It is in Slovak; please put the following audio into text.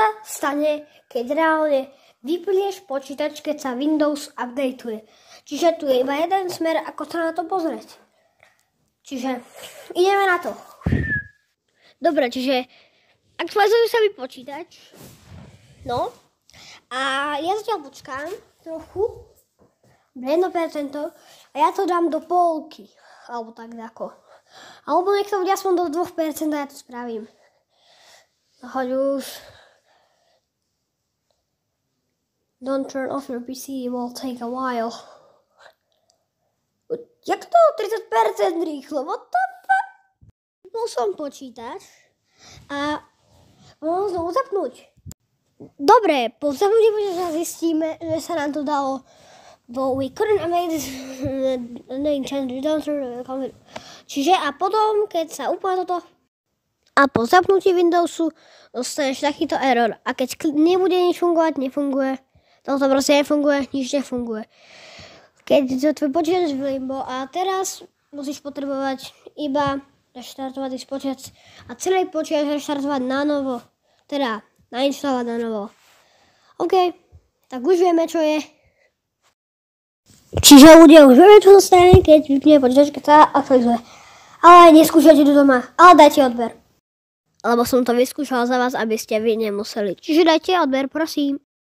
sa stane, keď reálne vypneš počítač, keď sa Windows updateuje. Čiže tu je iba jeden smer, ako sa na to pozrieť. Čiže ideme na to. Dobre, čiže aktualizuje sa mi počítač. No. A ja zatiaľ počkám trochu. 1% a ja to dám do polky. Alebo tak ako. Alebo nech to bude aspoň do 2% a ja to spravím. Hoď už. Don't turn off your PC, it will take a while. Jak to? 30% rýchlo, what the fuck? Vypol som počítač a môžem znovu zapnúť. Dobre, po zapnutí počítača zistíme, že sa nám to dalo do we couldn't have made this čiže a potom, keď sa úplne toto a po zapnutí Windowsu dostaneš takýto error a keď nebude nič fungovať, nefunguje. Toto proste nefunguje, nič nefunguje. Keď to tvoj počítač v limbo a teraz musíš potrebovať iba reštartovať počítač a celý počítač reštartovať na novo. Teda nainštalovať na novo. OK, tak už vieme, čo je. Čiže ľudia už vieme, čo sa stane, keď vypne počítač, keď sa aktualizuje. Ale neskúšajte to doma, ale dajte odber. Lebo som to vyskúšala za vás, aby ste vy nemuseli. Čiže dajte odber, prosím.